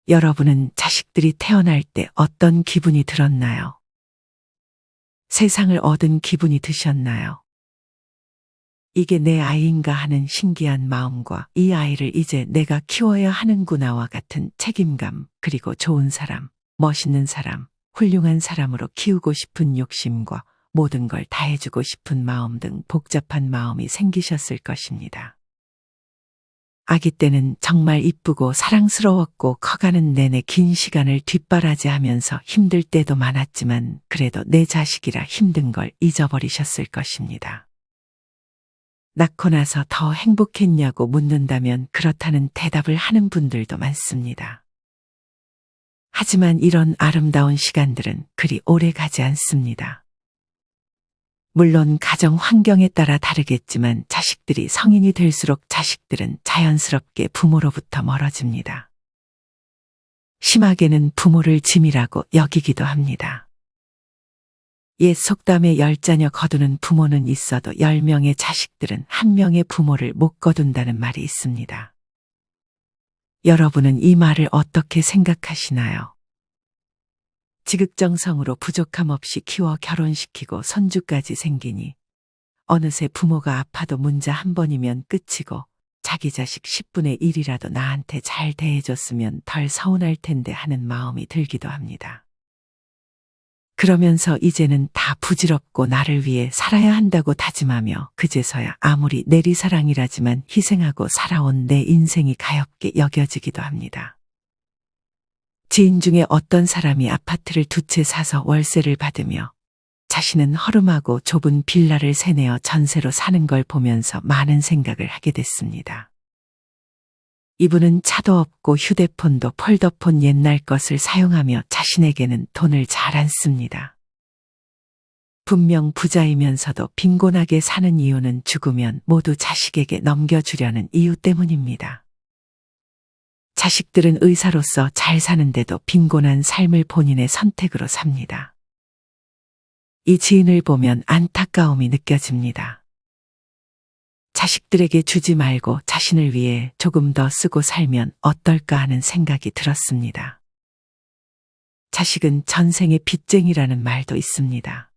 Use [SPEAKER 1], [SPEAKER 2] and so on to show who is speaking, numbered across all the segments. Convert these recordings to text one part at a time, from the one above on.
[SPEAKER 1] 여러분은 자식들이 태어날 때 어떤 기분이 들었나요? 세상을 얻은 기분이 드셨나요? 이게 내 아이인가 하는 신기한 마음과 이 아이를 이제 내가 키워야 하는구나와 같은 책임감, 그리고 좋은 사람, 멋있는 사람, 훌륭한 사람으로 키우고 싶은 욕심과 모든 걸 다 해주고 싶은 마음 등 복잡한 마음이 생기셨을 것입니다. 아기 때는 정말 이쁘고 사랑스러웠고 커가는 내내 긴 시간을 뒷바라지하면서 힘들 때도 많았지만 그래도 내 자식이라 힘든 걸 잊어버리셨을 것입니다. 낳고 나서 더 행복했냐고 묻는다면 그렇다는 대답을 하는 분들도 많습니다. 하지만 이런 아름다운 시간들은 그리 오래 가지 않습니다. 물론 가정 환경에 따라 다르겠지만 자식들이 성인이 될수록 자식들은 자연스럽게 부모로부터 멀어집니다. 심하게는 부모를 짐이라고 여기기도 합니다. 옛 속담에 10자녀 거두는 부모는 있어도 10명의 자식들은 1명의 부모를 못 거둔다는 말이 있습니다. 여러분은 이 말을 어떻게 생각하시나요? 지극정성으로 부족함 없이 키워 결혼시키고 손주까지 생기니 어느새 부모가 아파도 문자 한 번이면 끝이고 자기 자식 10분의 1이라도 나한테 잘 대해줬으면 덜 서운할 텐데 하는 마음이 들기도 합니다. 그러면서 이제는 다 부질없고 나를 위해 살아야 한다고 다짐하며 그제서야 아무리 내리사랑이라지만 희생하고 살아온 내 인생이 가엾게 여겨지기도 합니다. 지인 중에 어떤 사람이 아파트를 2채 사서 월세를 받으며 자신은 허름하고 좁은 빌라를 세내어 전세로 사는 걸 보면서 많은 생각을 하게 됐습니다. 이분은 차도 없고 휴대폰도 폴더폰 옛날 것을 사용하며 자신에게는 돈을 잘 안 씁니다. 분명 부자이면서도 빈곤하게 사는 이유는 죽으면 모두 자식에게 넘겨주려는 이유 때문입니다. 자식들은 의사로서 잘 사는데도 빈곤한 삶을 본인의 선택으로 삽니다. 이 지인을 보면 안타까움이 느껴집니다. 자식들에게 주지 말고 자신을 위해 조금 더 쓰고 살면 어떨까 하는 생각이 들었습니다. 자식은 전생의 빚쟁이라는 말도 있습니다.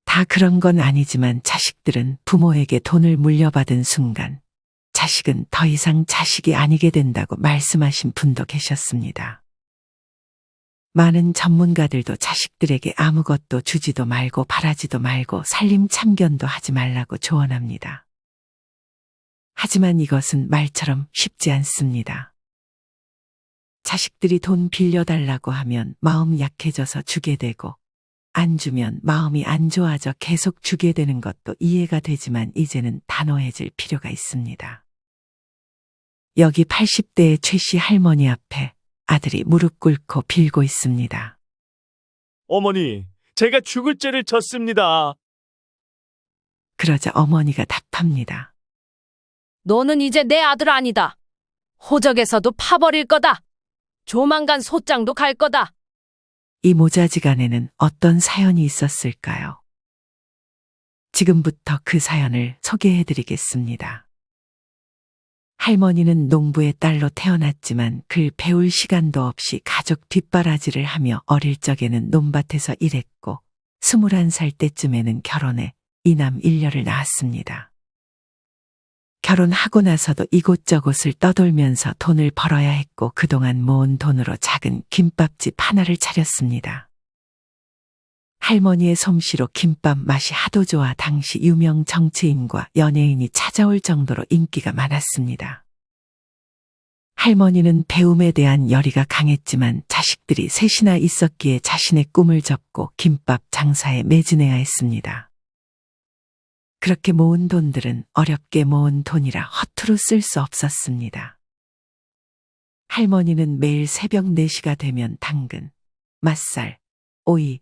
[SPEAKER 1] 다 그런 건 아니지만 자식들은 부모에게 돈을 물려받은 순간 자식은 더 이상 자식이 아니게 된다고 말씀하신 분도 계셨습니다. 많은 전문가들도 자식들에게 아무것도 주지도 말고 바라지도 말고 살림 참견도 하지 말라고 조언합니다. 하지만 이것은 말처럼 쉽지 않습니다. 자식들이 돈 빌려달라고 하면 마음 약해져서 주게 되고 안 주면 마음이 안 좋아져 계속 주게 되는 것도 이해가 되지만 이제는 단호해질 필요가 있습니다. 여기 80대의 최 씨 할머니 앞에 아들이 무릎 꿇고 빌고 있습니다.
[SPEAKER 2] 어머니, 제가 죽을 죄를 졌습니다.
[SPEAKER 1] 그러자 어머니가 답합니다.
[SPEAKER 3] 너는 이제 내 아들 아니다. 호적에서도 파버릴 거다. 조만간 소장도 갈 거다.
[SPEAKER 1] 이 모자지간에는 어떤 사연이 있었을까요? 지금부터 그 사연을 소개해드리겠습니다. 할머니는 농부의 딸로 태어났지만 글 배울 시간도 없이 가족 뒷바라지를 하며 어릴 적에는 논밭에서 일했고 21살 때쯤에는 결혼해 이남 일녀를 낳았습니다. 결혼하고 나서도 이곳저곳을 떠돌면서 돈을 벌어야 했고 그동안 모은 돈으로 작은 김밥집 하나를 차렸습니다. 할머니의 솜씨로 김밥 맛이 하도 좋아 당시 유명 정치인과 연예인이 찾아올 정도로 인기가 많았습니다. 할머니는 배움에 대한 열의가 강했지만 자식들이 셋이나 있었기에 자신의 꿈을 접고 김밥 장사에 매진해야 했습니다. 그렇게 모은 돈들은 어렵게 모은 돈이라 허투루 쓸 수 없었습니다. 할머니는 매일 새벽 4시가 되면 당근, 맛살, 오이,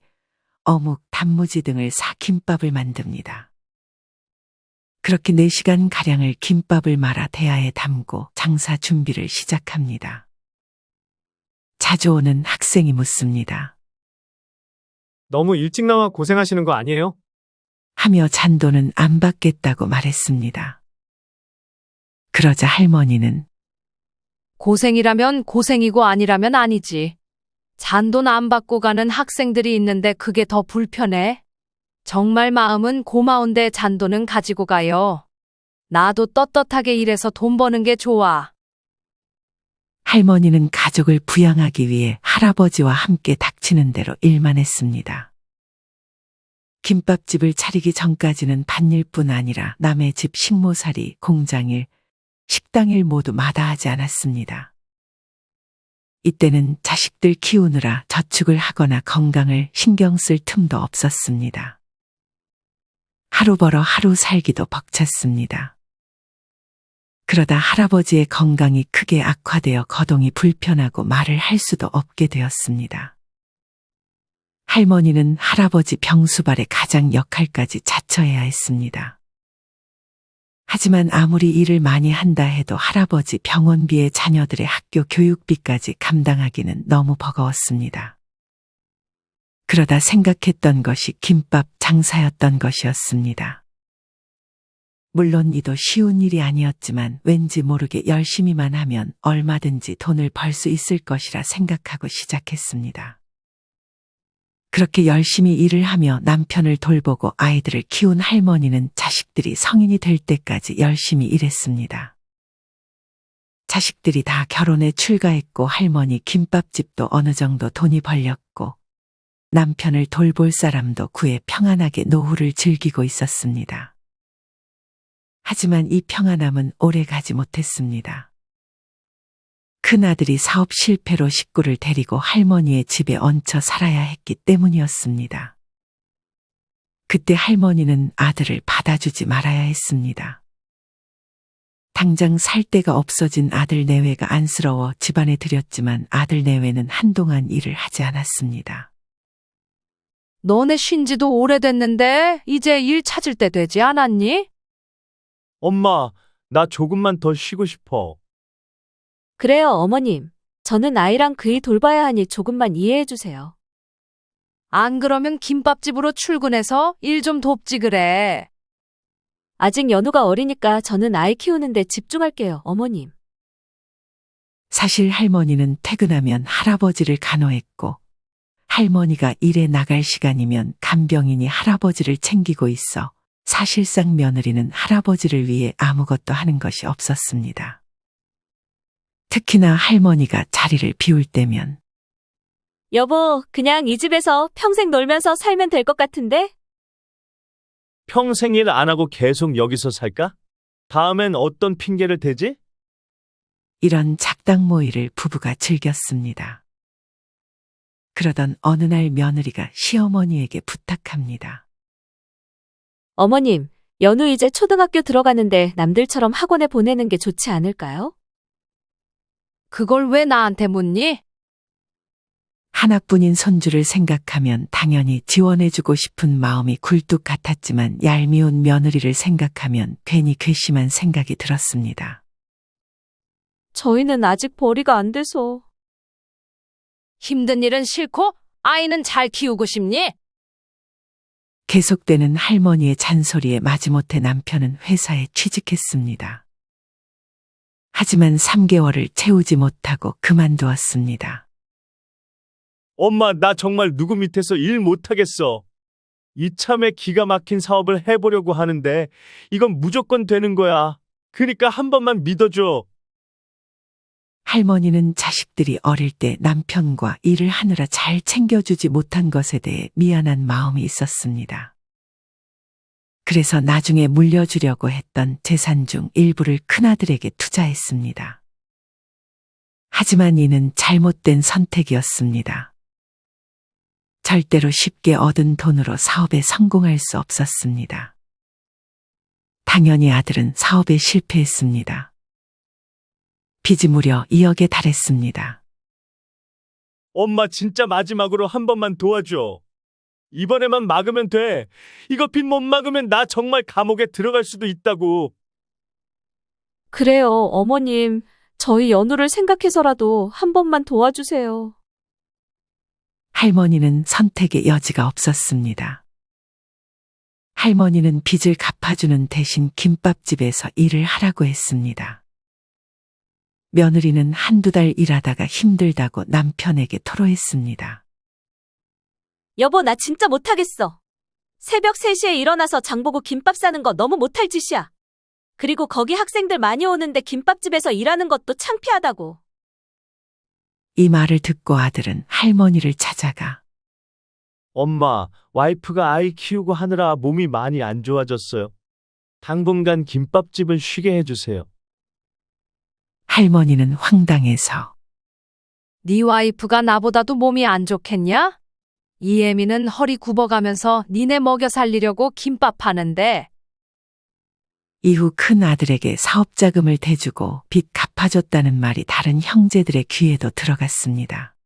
[SPEAKER 1] 어묵, 단무지 등을 사 김밥을 만듭니다. 그렇게 4시간가량을 김밥을 말아 대야에 담고 장사 준비를 시작합니다. 자주 오는 학생이 묻습니다.
[SPEAKER 2] 너무 일찍 나와 고생하시는 거 아니에요?
[SPEAKER 1] 하며 잔돈은 안 받겠다고 말했습니다. 그러자 할머니는
[SPEAKER 3] 고생이라면 고생이고 아니라면 아니지. 잔돈 안 받고 가는 학생들이 있는데 그게 더 불편해. 정말 마음은 고마운데 잔돈은 가지고 가요. 나도 떳떳하게 일해서 돈 버는 게 좋아.
[SPEAKER 1] 할머니는 가족을 부양하기 위해 할아버지와 함께 닥치는 대로 일만 했습니다. 김밥집을 차리기 전까지는 밭일뿐 아니라 남의 집 식모살이, 공장일, 식당일 모두 마다하지 않았습니다. 이때는 자식들 키우느라 저축을 하거나 건강을 신경 쓸 틈도 없었습니다. 하루 벌어 하루 살기도 벅찼습니다. 그러다 할아버지의 건강이 크게 악화되어 거동이 불편하고 말을 할 수도 없게 되었습니다. 할머니는 할아버지 병수발의 가장 역할까지 자처해야 했습니다. 하지만 아무리 일을 많이 한다 해도 할아버지 병원비에 자녀들의 학교 교육비까지 감당하기는 너무 버거웠습니다. 그러다 생각했던 것이 김밥 장사였던 것이었습니다. 물론 이도 쉬운 일이 아니었지만 왠지 모르게 열심히만 하면 얼마든지 돈을 벌 수 있을 것이라 생각하고 시작했습니다. 그렇게 열심히 일을 하며 남편을 돌보고 아이들을 키운 할머니는 자식들이 성인이 될 때까지 열심히 일했습니다. 자식들이 다 결혼에 출가했고 할머니 김밥집도 어느 정도 돈이 벌렸고 남편을 돌볼 사람도 구해 평안하게 노후를 즐기고 있었습니다. 하지만 이 평안함은 오래 가지 못했습니다. 큰아들이 사업 실패로 식구를 데리고 할머니의 집에 얹혀 살아야 했기 때문이었습니다. 그때 할머니는 아들을 받아주지 말아야 했습니다. 당장 살 데가 없어진 아들 내외가 안쓰러워 집안에 들였지만 아들 내외는 한동안 일을 하지 않았습니다.
[SPEAKER 3] 너네 쉰 지도 오래됐는데 이제 일 찾을 때 되지 않았니?
[SPEAKER 4] 엄마, 나 조금만 더 쉬고 싶어.
[SPEAKER 5] 그래요, 어머님. 저는 아이랑 그 일 돌봐야 하니 조금만 이해해 주세요.
[SPEAKER 3] 안 그러면 김밥집으로 출근해서 일 좀 돕지 그래.
[SPEAKER 5] 아직 연우가 어리니까 저는 아이 키우는데 집중할게요, 어머님.
[SPEAKER 1] 사실 할머니는 퇴근하면 할아버지를 간호했고 할머니가 일에 나갈 시간이면 간병인이 할아버지를 챙기고 있어 사실상 며느리는 할아버지를 위해 아무것도 하는 것이 없었습니다. 특히나 할머니가 자리를 비울 때면
[SPEAKER 5] 여보, 그냥 이 집에서 평생 놀면서 살면 될 것 같은데?
[SPEAKER 4] 평생 일 안 하고 계속 여기서 살까? 다음엔 어떤 핑계를 대지?
[SPEAKER 1] 이런 작당 모의를 부부가 즐겼습니다. 그러던 어느 날 며느리가 시어머니에게 부탁합니다.
[SPEAKER 5] 어머님, 연우 이제 초등학교 들어가는데 남들처럼 학원에 보내는 게 좋지 않을까요?
[SPEAKER 3] 그걸 왜 나한테 묻니?
[SPEAKER 1] 하나뿐인 손주를 생각하면 당연히 지원해주고 싶은 마음이 굴뚝 같았지만 얄미운 며느리를 생각하면 괜히 괘씸한 생각이 들었습니다.
[SPEAKER 5] 저희는 아직 벌이가 안 돼서.
[SPEAKER 3] 힘든 일은 싫고 아이는 잘 키우고 싶니?
[SPEAKER 1] 계속되는 할머니의 잔소리에 마지못해 남편은 회사에 취직했습니다. 하지만 3개월을 채우지 못하고 그만두었습니다.
[SPEAKER 4] 엄마, 나 정말 누구 밑에서 일 못하겠어. 이참에 기가 막힌 사업을 해보려고 하는데 이건 무조건 되는 거야. 그러니까 한 번만 믿어줘.
[SPEAKER 1] 할머니는 자식들이 어릴 때 남편과 일을 하느라 잘 챙겨주지 못한 것에 대해 미안한 마음이 있었습니다. 그래서 나중에 물려주려고 했던 재산 중 일부를 큰아들에게 투자했습니다. 하지만 이는 잘못된 선택이었습니다. 절대로 쉽게 얻은 돈으로 사업에 성공할 수 없었습니다. 당연히 아들은 사업에 실패했습니다. 빚이 무려 2억에 달했습니다.
[SPEAKER 4] 엄마, 진짜 마지막으로 한 번만 도와줘. 이번에만 막으면 돼. 이거 빚 못 막으면 나 정말 감옥에 들어갈 수도 있다고.
[SPEAKER 5] 그래요, 어머님. 저희 연우를 생각해서라도 한 번만 도와주세요.
[SPEAKER 1] 할머니는 선택의 여지가 없었습니다. 할머니는 빚을 갚아주는 대신 김밥집에서 일을 하라고 했습니다. 며느리는 한두 달 일하다가 힘들다고 남편에게 토로했습니다.
[SPEAKER 5] 여보, 나 진짜 못하겠어. 새벽 3시에 일어나서 장보고 김밥 싸는 거 너무 못할 짓이야. 그리고 거기 학생들 많이 오는데 김밥집에서 일하는 것도 창피하다고.
[SPEAKER 1] 이 말을 듣고 아들은 할머니를 찾아가
[SPEAKER 4] 엄마, 와이프가 아이 키우고 하느라 몸이 많이 안 좋아졌어요. 당분간 김밥집은 쉬게 해주세요.
[SPEAKER 1] 할머니는 황당해서
[SPEAKER 3] 네 와이프가 나보다도 몸이 안 좋겠냐? 이혜미는 허리 굽어가면서 니네 먹여 살리려고 김밥 파는데
[SPEAKER 1] 이후 큰 아들에게 사업자금을 대주고 빚 갚아줬다는 말이 다른 형제들의 귀에도 들어갔습니다.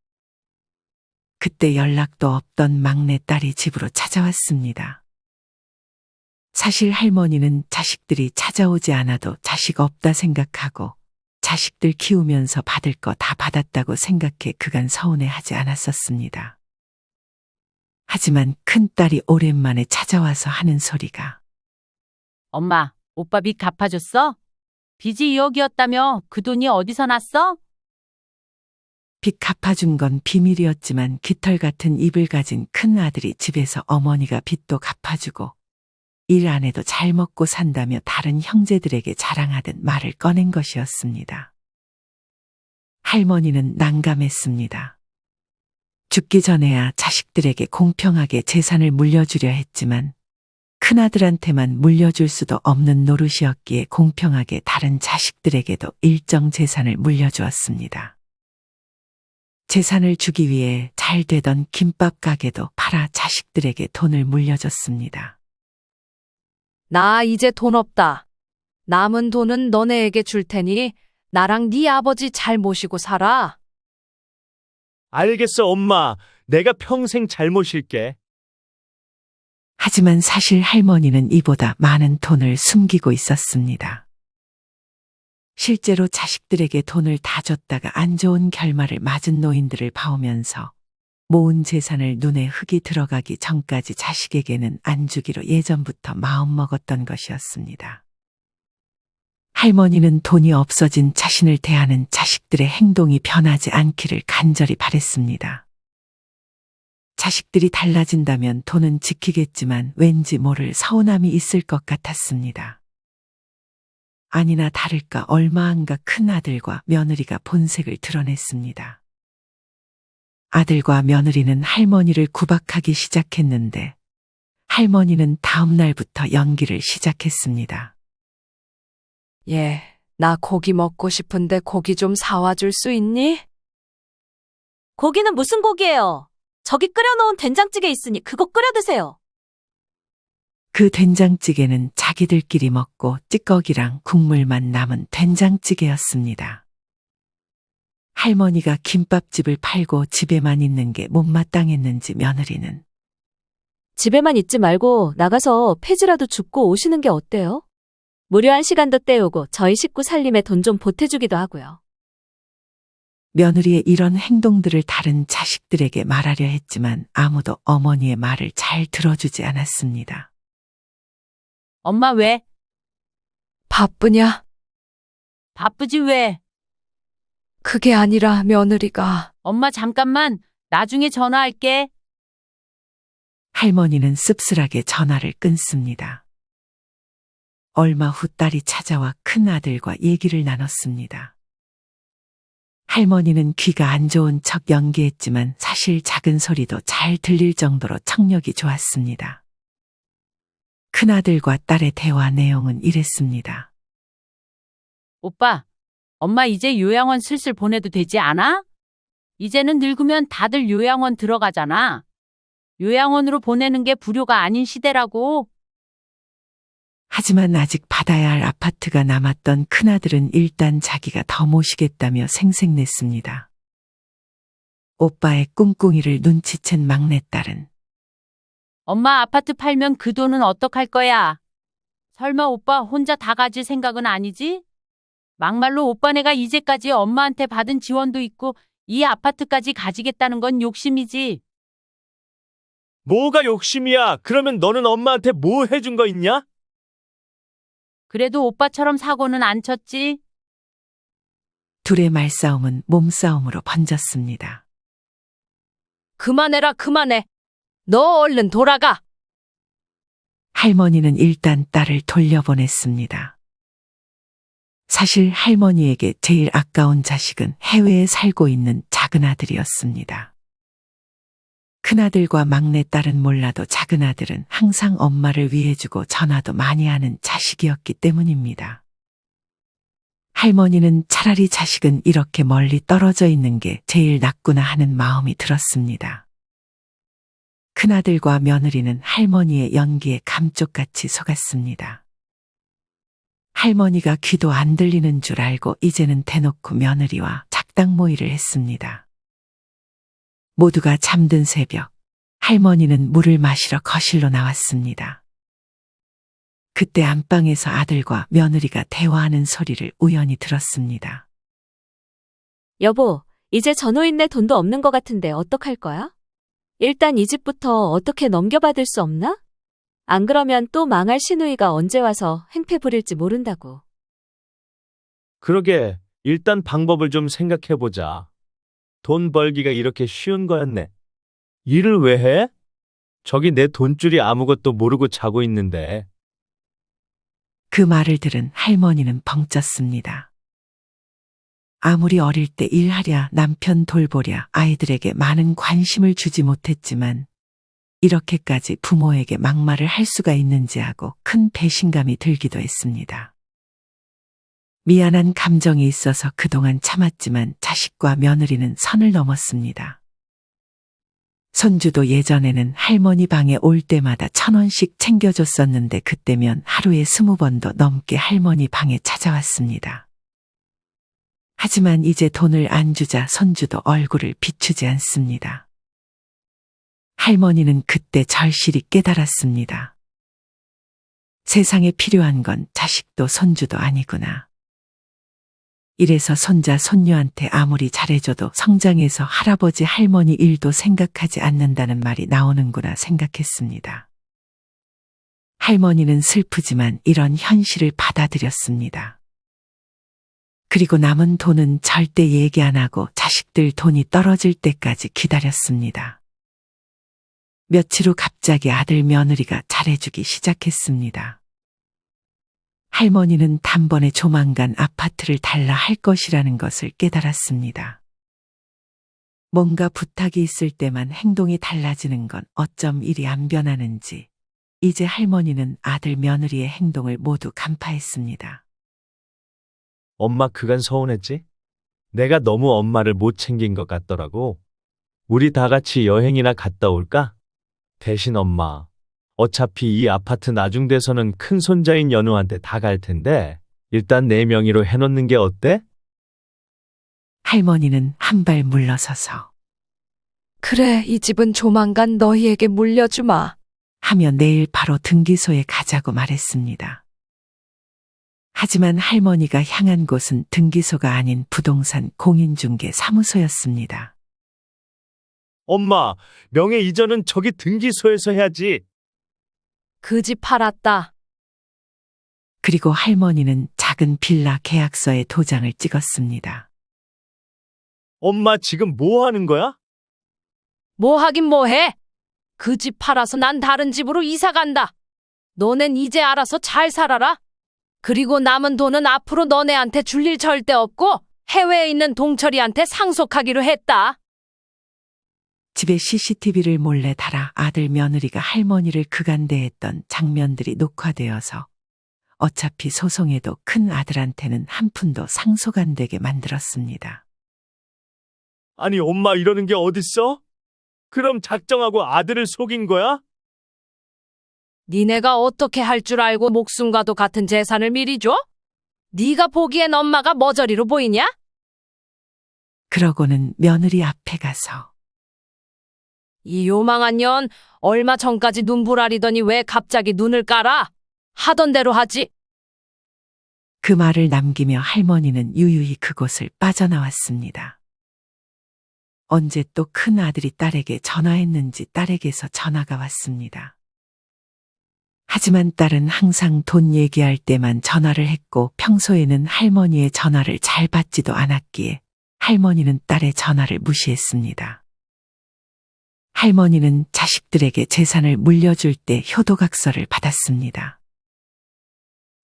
[SPEAKER 1] 그때 연락도 없던 막내딸이 집으로 찾아왔습니다. 사실 할머니는 자식들이 찾아오지 않아도 자식 없다 생각하고 자식들 키우면서 받을 거 다 받았다고 생각해 그간 서운해하지 않았었습니다. 하지만 큰딸이 오랜만에 찾아와서 하는 소리가
[SPEAKER 6] 엄마, 오빠 빚 갚아줬어? 빚이 2억이었다며 그 돈이 어디서 났어?
[SPEAKER 1] 빚 갚아준 건 비밀이었지만 깃털 같은 입을 가진 큰 아들이 집에서 어머니가 빚도 갚아주고 일 안 해도 잘 먹고 산다며 다른 형제들에게 자랑하듯 말을 꺼낸 것이었습니다. 할머니는 난감했습니다. 죽기 전에야 자식들에게 공평하게 재산을 물려주려 했지만 큰아들한테만 물려줄 수도 없는 노릇이었기에 공평하게 다른 자식들에게도 일정 재산을 물려주었습니다. 재산을 주기 위해 잘 되던 김밥 가게도 팔아 자식들에게 돈을 물려줬습니다.
[SPEAKER 3] 나 이제 돈 없다. 남은 돈은 너네에게 줄 테니 나랑 네 아버지 잘 모시고 살아.
[SPEAKER 4] 알겠어, 엄마. 내가 평생 잘 모실게.
[SPEAKER 1] 하지만 사실 할머니는 이보다 많은 돈을 숨기고 있었습니다. 실제로 자식들에게 돈을 다 줬다가 안 좋은 결말을 맞은 노인들을 봐오면서 모은 재산을 눈에 흙이 들어가기 전까지 자식에게는 안 주기로 예전부터 마음먹었던 것이었습니다. 할머니는 돈이 없어진 자신을 대하는 자식들의 행동이 변하지 않기를 간절히 바랬습니다. 자식들이 달라진다면 돈은 지키겠지만 왠지 모를 서운함이 있을 것 같았습니다. 아니나 다를까 얼마 안가 큰아들과 며느리가 본색을 드러냈습니다. 아들과 며느리는 할머니를 구박하기 시작했는데 할머니는 다음 날부터 연기를 시작했습니다.
[SPEAKER 3] 예, 나 고기 먹고 싶은데 고기 좀 사와 줄 수 있니?
[SPEAKER 5] 고기는 무슨 고기예요? 저기 끓여놓은 된장찌개 있으니 그거 끓여 드세요.
[SPEAKER 1] 그 된장찌개는 자기들끼리 먹고 찌꺼기랑 국물만 남은 된장찌개였습니다. 할머니가 김밥집을 팔고 집에만 있는 게 못마땅했는지 며느리는
[SPEAKER 5] 집에만 있지 말고 나가서 폐지라도 줍고 오시는 게 어때요? 무료한 시간도 때우고 저희 식구 살림에 돈 좀 보태주기도 하고요.
[SPEAKER 1] 며느리의 이런 행동들을 다른 자식들에게 말하려 했지만 아무도 어머니의 말을 잘 들어주지 않았습니다.
[SPEAKER 6] 엄마 왜?
[SPEAKER 3] 바쁘냐?
[SPEAKER 6] 바쁘지 왜?
[SPEAKER 3] 그게 아니라 며느리가
[SPEAKER 6] 엄마 잠깐만, 나중에 전화할게.
[SPEAKER 1] 할머니는 씁쓸하게 전화를 끊습니다. 얼마 후 딸이 찾아와 큰아들과 얘기를 나눴습니다. 할머니는 귀가 안 좋은 척 연기했지만 사실 작은 소리도 잘 들릴 정도로 청력이 좋았습니다. 큰아들과 딸의 대화 내용은 이랬습니다.
[SPEAKER 6] 오빠, 엄마 이제 요양원 슬슬 보내도 되지 않아? 이제는 늙으면 다들 요양원 들어가잖아. 요양원으로 보내는 게 불효가 아닌 시대라고.
[SPEAKER 1] 하지만 아직 받아야 할 아파트가 남았던 큰아들은 일단 자기가 더 모시겠다며 생색냈습니다. 오빠의 꿍꿍이를 눈치챈 막내딸은
[SPEAKER 6] 엄마 아파트 팔면 그 돈은 어떡할 거야? 설마 오빠 혼자 다 가질 생각은 아니지? 막말로 오빠네가 이제까지 엄마한테 받은 지원도 있고 이 아파트까지 가지겠다는 건 욕심이지.
[SPEAKER 4] 뭐가 욕심이야? 그러면 너는 엄마한테 뭐 해준 거 있냐?
[SPEAKER 6] 그래도 오빠처럼 사고는 안 쳤지.
[SPEAKER 1] 둘의 말싸움은 몸싸움으로 번졌습니다.
[SPEAKER 3] 그만해라, 그만해. 너 얼른 돌아가.
[SPEAKER 1] 할머니는 일단 딸을 돌려보냈습니다. 사실 할머니에게 제일 아까운 자식은 해외에 살고 있는 작은 아들이었습니다. 큰아들과 막내딸은 몰라도 작은 아들은 항상 엄마를 위해주고 전화도 많이 하는 자식이었기 때문입니다. 할머니는 차라리 자식은 이렇게 멀리 떨어져 있는 게 제일 낫구나 하는 마음이 들었습니다. 큰아들과 며느리는 할머니의 연기에 감쪽같이 속았습니다. 할머니가 귀도 안 들리는 줄 알고 이제는 대놓고 며느리와 작당 모의를 했습니다. 모두가 잠든 새벽, 할머니는 물을 마시러 거실로 나왔습니다. 그때 안방에서 아들과 며느리가 대화하는 소리를 우연히 들었습니다.
[SPEAKER 5] 여보, 이제 전호인네 돈도 없는 것 같은데 어떡할 거야? 일단 이 집부터 어떻게 넘겨받을 수 없나? 안 그러면 또 망할 시누이가 언제 와서 행패 부릴지 모른다고.
[SPEAKER 4] 그러게, 일단 방법을 좀 생각해보자. 돈 벌기가 이렇게 쉬운 거였네. 일을 왜 해? 저기 내 돈줄이 아무것도 모르고 자고 있는데.
[SPEAKER 1] 그 말을 들은 할머니는 벙쪘습니다. 아무리 어릴 때 일하랴 남편 돌보랴 아이들에게 많은 관심을 주지 못했지만 이렇게까지 부모에게 막말을 할 수가 있는지 하고 큰 배신감이 들기도 했습니다. 미안한 감정이 있어서 그동안 참았지만 자식과 며느리는 선을 넘었습니다. 손주도 예전에는 할머니 방에 올 때마다 1,000원씩 챙겨줬었는데 그때면 하루에 20번도 넘게 할머니 방에 찾아왔습니다. 하지만 이제 돈을 안 주자 손주도 얼굴을 비추지 않습니다. 할머니는 그때 절실히 깨달았습니다. 세상에 필요한 건 자식도 손주도 아니구나. 이래서 손자 손녀한테 아무리 잘해줘도 성장해서 할아버지 할머니 일도 생각하지 않는다는 말이 나오는구나 생각했습니다. 할머니는 슬프지만 이런 현실을 받아들였습니다. 그리고 남은 돈은 절대 얘기 안 하고 자식들 돈이 떨어질 때까지 기다렸습니다. 며칠 후 갑자기 아들 며느리가 잘해주기 시작했습니다. 할머니는 단번에 조만간 아파트를 달라 할 것이라는 것을 깨달았습니다. 뭔가 부탁이 있을 때만 행동이 달라지는 건 어쩜 이리 안 변하는지 이제 할머니는 아들 며느리의 행동을 모두 간파했습니다.
[SPEAKER 4] 엄마 그간 서운했지? 내가 너무 엄마를 못 챙긴 것 같더라고. 우리 다 같이 여행이나 갔다 올까? 대신 엄마, 어차피 이 아파트 나중 돼서는 큰 손자인 연우한테 다 갈 텐데 일단 내 명의로 해놓는 게 어때?
[SPEAKER 1] 할머니는 한 발 물러서서
[SPEAKER 3] 그래, 이 집은 조만간 너희에게 물려주마.
[SPEAKER 1] 하며 내일 바로 등기소에 가자고 말했습니다. 하지만 할머니가 향한 곳은 등기소가 아닌 부동산 공인중개 사무소였습니다.
[SPEAKER 4] 엄마, 명예 이전은 저기 등기소에서 해야지.
[SPEAKER 3] 그 집 팔았다.
[SPEAKER 1] 그리고 할머니는 작은 빌라 계약서에 도장을 찍었습니다.
[SPEAKER 4] 엄마 지금 뭐 하는 거야?
[SPEAKER 3] 뭐 하긴 뭐해? 그 집 팔아서 난 다른 집으로 이사 간다. 너넨 이제 알아서 잘 살아라. 그리고 남은 돈은 앞으로 너네한테 줄 일 절대 없고 해외에 있는 동철이한테 상속하기로 했다.
[SPEAKER 1] 집에 CCTV를 몰래 달아 아들 며느리가 할머니를 그간대했던 장면들이 녹화되어서 어차피 소송에도 큰 아들한테는 한 푼도 상속 안 되게 만들었습니다.
[SPEAKER 4] 아니 엄마 이러는 게 어딨어? 그럼 작정하고 아들을 속인 거야?
[SPEAKER 3] 니네가 어떻게 할 줄 알고 목숨과도 같은 재산을 미리 줘? 네가 보기엔 엄마가 머저리로 보이냐?
[SPEAKER 1] 그러고는 며느리 앞에 가서
[SPEAKER 3] 이 요망한 년 얼마 전까지 눈부라리더니 왜 갑자기 눈을 깔아? 하던 대로 하지.
[SPEAKER 1] 그 말을 남기며 할머니는 유유히 그곳을 빠져나왔습니다. 언제 또 큰 아들이 딸에게 전화했는지 딸에게서 전화가 왔습니다. 하지만 딸은 항상 돈 얘기할 때만 전화를 했고 평소에는 할머니의 전화를 잘 받지도 않았기에 할머니는 딸의 전화를 무시했습니다. 할머니는 자식들에게 재산을 물려줄 때 효도각서를 받았습니다.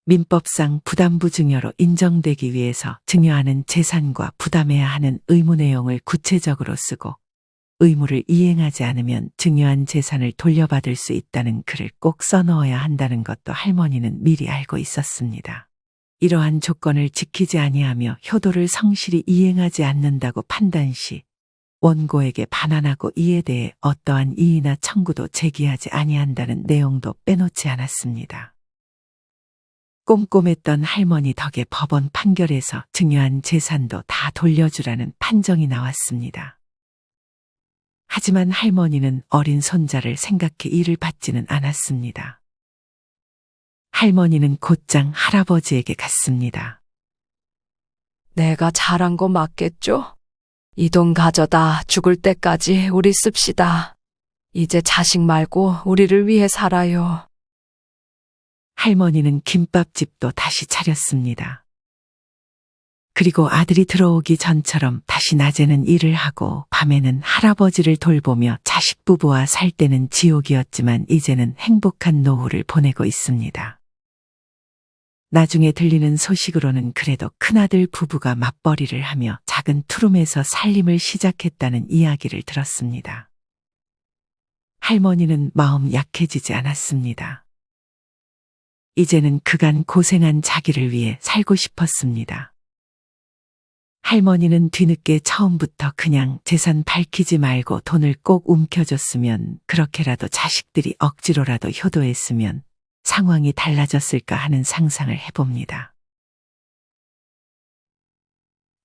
[SPEAKER 1] 민법상 부담부 증여로 인정되기 위해서 증여하는 재산과 부담해야 하는 의무 내용을 구체적으로 쓰고 의무를 이행하지 않으면 증여한 재산을 돌려받을 수 있다는 글을 꼭 써넣어야 한다는 것도 할머니는 미리 알고 있었습니다. 이러한 조건을 지키지 아니하며 효도를 성실히 이행하지 않는다고 판단 시 원고에게 반환하고 이에 대해 어떠한 이의나 청구도 제기하지 아니한다는 내용도 빼놓지 않았습니다. 꼼꼼했던 할머니 덕에 법원 판결에서 증여한 재산도 다 돌려주라는 판정이 나왔습니다. 하지만 할머니는 어린 손자를 생각해 이를 받지는 않았습니다. 할머니는 곧장 할아버지에게 갔습니다.
[SPEAKER 3] 내가 잘한 거 맞겠죠? 이 돈 가져다 죽을 때까지 우리 씁시다. 이제 자식 말고 우리를 위해 살아요.
[SPEAKER 1] 할머니는 김밥집도 다시 차렸습니다. 그리고 아들이 들어오기 전처럼 다시 낮에는 일을 하고 밤에는 할아버지를 돌보며 자식 부부와 살 때는 지옥이었지만 이제는 행복한 노후를 보내고 있습니다. 나중에 들리는 소식으로는 그래도 큰아들 부부가 맞벌이를 하며 작은 투룸에서 살림을 시작했다는 이야기를 들었습니다. 할머니는 마음 약해지지 않았습니다. 이제는 그간 고생한 자기를 위해 살고 싶었습니다. 할머니는 뒤늦게 처음부터 그냥 재산 밝히지 말고 돈을 꼭 움켜줬으면 그렇게라도 자식들이 억지로라도 효도했으면 상황이 달라졌을까 하는 상상을 해봅니다.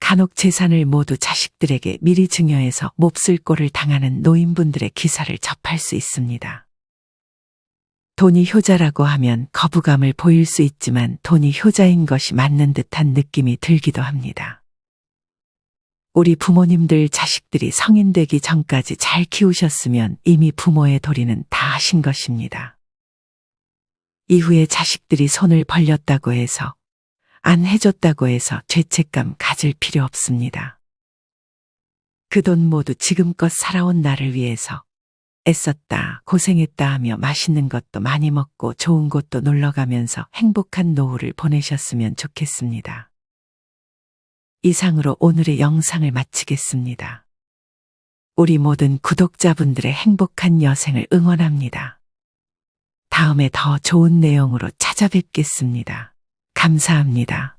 [SPEAKER 1] 간혹 재산을 모두 자식들에게 미리 증여해서 몹쓸 꼴을 당하는 노인분들의 기사를 접할 수 있습니다. 돈이 효자라고 하면 거부감을 보일 수 있지만 돈이 효자인 것이 맞는 듯한 느낌이 들기도 합니다. 우리 부모님들 자식들이 성인 되기 전까지 잘 키우셨으면 이미 부모의 도리는 다 하신 것입니다. 이후에 자식들이 손을 벌렸다고 해서 안 해줬다고 해서 죄책감 가질 필요 없습니다. 그 돈 모두 지금껏 살아온 나를 위해서 애썼다, 고생했다 하며 맛있는 것도 많이 먹고 좋은 곳도 놀러 가면서 행복한 노후를 보내셨으면 좋겠습니다. 이상으로 오늘의 영상을 마치겠습니다. 우리 모든 구독자분들의 행복한 여생을 응원합니다. 다음에 더 좋은 내용으로 찾아뵙겠습니다. 감사합니다.